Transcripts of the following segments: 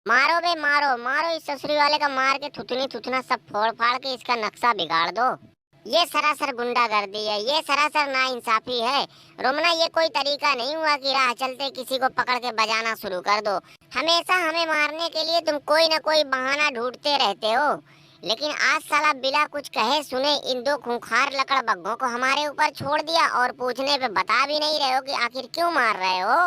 मारो बे मारो मारो, इस ससुरी वाले का मार के थुथनी थुथना सब फोड़ फाड़ के इसका नक्शा बिगाड़ दो। ये सरासर गुंडागर्दी है, ये सरासर नाइंसाफी है। रोमना, ये कोई तरीका नहीं हुआ कि राह चलते किसी को पकड़ के बजाना शुरू कर दो। हमेशा हमें मारने के लिए तुम कोई न कोई बहाना ढूंढते रहते हो, लेकिन आज साला बिना कुछ कहे सुने इन दो खूंखार लकड़ बग्घों को हमारे ऊपर छोड़ दिया और पूछने पे बता भी नहीं रहे हो कि आखिर क्यों मार रहे हो।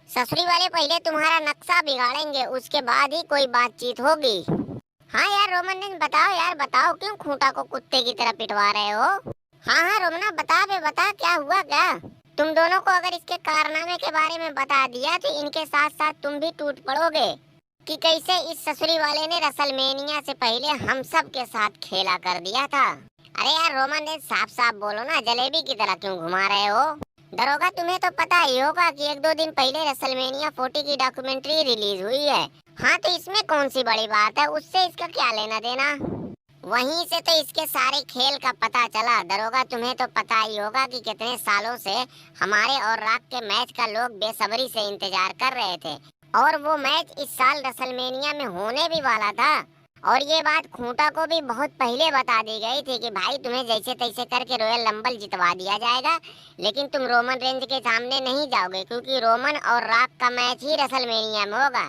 ससुरी वाले, पहले तुम्हारा नक्शा बिगाड़ेंगे, उसके बाद ही कोई बातचीत होगी। हाँ यार रोमन ने बताओ यार बताओ, क्यों खूंटा को कुत्ते की तरह पिटवा रहे हो। हाँ हाँ रोमना, बता बे बता, क्या हुआ क्या। तुम दोनों को अगर इसके कारनामे के बारे में बता दिया तो इनके साथ साथ तुम भी टूट पड़ोगे कि कैसे इस ससुरी वाले ने रसलमेनिया से पहले हम सब के साथ खेला कर दिया था। अरे यार रोमन ने साफ साफ बोलो ना, जलेबी की तरह क्यों घुमा रहे हो। दरोगा, तुम्हें तो पता ही होगा कि एक दो दिन पहले रसलमेनिया 40 की डॉक्यूमेंट्री रिलीज हुई है। हाँ तो इसमें कौन सी बड़ी बात है, उससे इसका क्या लेना देना। वहीं से तो इसके सारे खेल का पता चला। दरोगा, तुम्हें तो पता ही होगा कि कितने सालों से हमारे और रॉक के मैच का लोग बेसब्री से इंतजार कर रहे थे, और वो मैच इस साल रसलमेनिया में होने भी वाला था। और ये बात खूंटा को भी बहुत पहले बता दी गई थी कि भाई तुम्हें जैसे तैसे करके रॉयल रंबल जितवा दिया जाएगा, लेकिन तुम रोमन रेंज के सामने नहीं जाओगे क्योंकि रोमन और रॉक का मैच ही रसलमेनिया में होगा।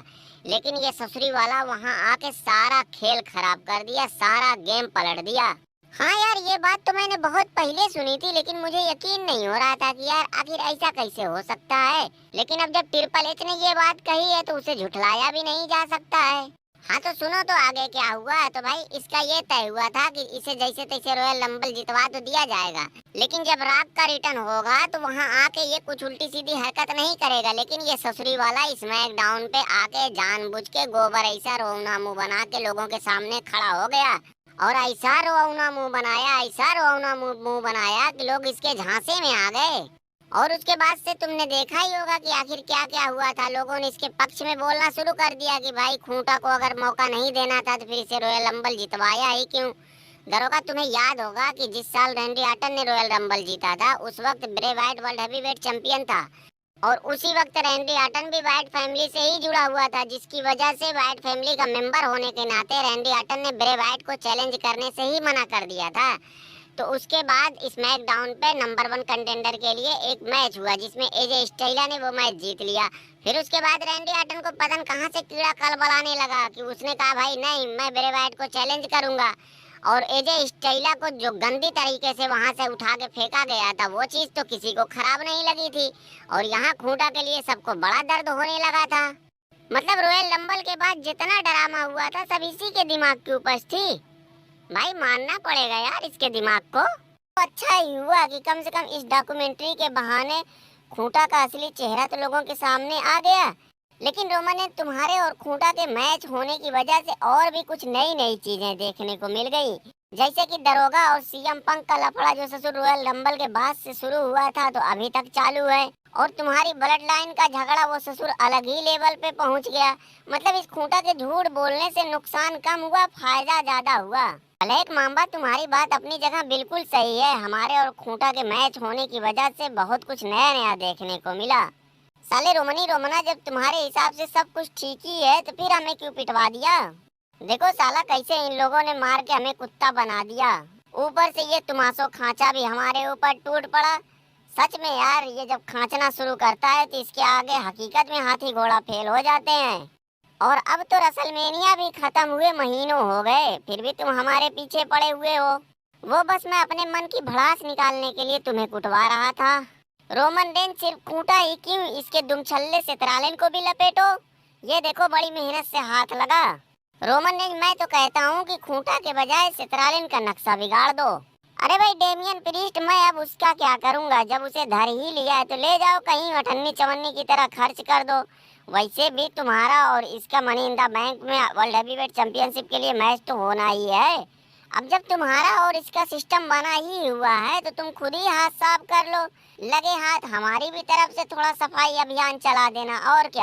लेकिन ये ससुरी वाला वहां आके सारा खेल खराब कर दिया, सारा गेम पलट दिया। हाँ यार, ये बात तो मैंने बहुत पहले सुनी थी, लेकिन मुझे यकीन नहीं हो रहा था कि यार आखिर ऐसा कैसे हो सकता है। लेकिन अब जब ट्रिपल एच ने ये बात कही है तो उसे झुठलाया भी नहीं जा सकता है। हाँ तो सुनो तो आगे क्या हुआ है। तो भाई इसका ये तय हुआ था कि इसे जैसे तैसे रॉयल रंबल जितवा तो दिया जाएगा, लेकिन जब रॉक का रिटर्न होगा तो वहाँ आके ये कुछ उल्टी सीधी हरकत नहीं करेगा। लेकिन ये ससुरी वाला स्मैकडाउन पे आके जानबूझ के गोबर ऐसा रोना मुंह बना के लोगों के सामने खड़ा हो गया, और ऐसा रोना मुंह बनाया, ऐसा रोना मुंह बनाया कि लोग इसके झांसे में आ गए। और उसके बाद से तुमने देखा ही होगा कि आखिर क्या क्या हुआ था। लोगों ने इसके पक्ष में बोलना शुरू कर दिया कि भाई खूंटा को अगर मौका नहीं देना था तो फिर इसे रॉयल रंबल जितवाया ही क्यों। दरोगा, तुम्हें याद होगा कि जिस साल रैंडी ऑर्टन ने रॉयल रंबल जीता था उस वक्त Bray Wyatt world heavyweight champion था, और उसी वक्त रैंडी ऑर्टन भी वाइट फैमिली से ही जुड़ा हुआ था, जिसकी वजह से वाइट फैमिली का मेंबर होने के नाते रैंडी ऑर्टन ने ब्रे वाइट को चैलेंज करने से ही मना कर दिया था। तो उसके बाद स्मैकडाउन पे नंबर 1 कंटेंडर के लिए एक मैच हुआ जिसमें एजे स्टाइला ने वो मैच जीत लिया। फिर उसके बाद रैंडी ऑर्टन को पता कहां से कीड़ा कलबलाने लगा कि उसने कहा भाई नहीं, मैं ब्रे वाइट को चैलेंज करूंगा, और एजे स्टाइला को जो गंदी तरीके से वहां से उठा के फेंका गया था वो चीज तो किसी को खराब नहीं लगी थी, और यहाँ खूंटा के लिए सबको बड़ा दर्द होने लगा था। मतलब रॉयल रंबल के बाद जितना ड्रामा हुआ था सब इसी के दिमाग की उपज थी। भाई मानना पड़ेगा यार इसके दिमाग को। तो अच्छा ही हुआ कि कम से कम इस डॉक्यूमेंट्री के बहाने खूंटा का असली चेहरा तो लोगों के सामने आ गया। लेकिन रोमन ने तुम्हारे और खूंटा के मैच होने की वजह से और भी कुछ नई नई चीजें देखने को मिल गई, जैसे कि दरोगा और सीएम पंक का लफड़ा जो ससुर रॉयल रंबल के बाद से शुरू हुआ था तो अभी तक चालू है, और तुम्हारी ब्लड लाइन का झगड़ा वो ससुर अलग ही लेवल पे पहुंच गया। मतलब इस खूंटा के झूठ बोलने से नुकसान कम हुआ, फायदा ज्यादा हुआ। अलेक मामबा, तुम्हारी बात अपनी जगह बिल्कुल सही है। हमारे और खूंटा के मैच होने की वजह से बहुत कुछ नया नया देखने को मिला। साले रोमनी रोमना, जब तुम्हारे हिसाब से सब कुछ ठीक ही है तो फिर हमें क्यों पिटवा दिया। देखो साला कैसे इन लोगों ने मार के हमें कुत्ता बना दिया, ऊपर से ये तुमासो खांचा भी हमारे ऊपर टूट पड़ा। सच में यार, ये जब खांचना शुरू करता है तो इसके आगे हकीकत में हाथी घोड़ा फेल हो जाते हैं। और अब तो रसलमेनिया भी खत्म हुए महीनों हो गए, फिर भी तुम हमारे पीछे पड़े हुए हो। वो बस मैं अपने मन की भड़ास निकालने के लिए तुम्हें कुटवा रहा था। रोमन रेंज सिर्फ खूंटा ही क्यों, इसके दुमछल्ले से तरालेन को भी लपेटो। ये देखो बड़ी मेहनत से हाथ लगा। रोमन रेंज, मैं तो कहता हूँ कि खूंटा के बजाय सितरालिन का नक्शा बिगाड़ दो। अरे भाई डेमियन प्रीस्ट, मैं अब उसका क्या करूँगा, जब उसे धर ही लिया है तो ले जाओ कहीं अठन्नी चवन्नी की तरह खर्च कर दो। वैसे भी तुम्हारा और इसका मनी इन द बैंक में वर्ल्ड हैवीवेट चैंपियनशिप के लिए मैच तो होना ही है। अब जब तुम्हारा और इसका सिस्टम बना ही हुआ है तो तुम खुद ही हाथ साफ कर लो। लगे हाथ हमारी भी तरफ से थोड़ा सफाई अभियान चला देना, और क्या।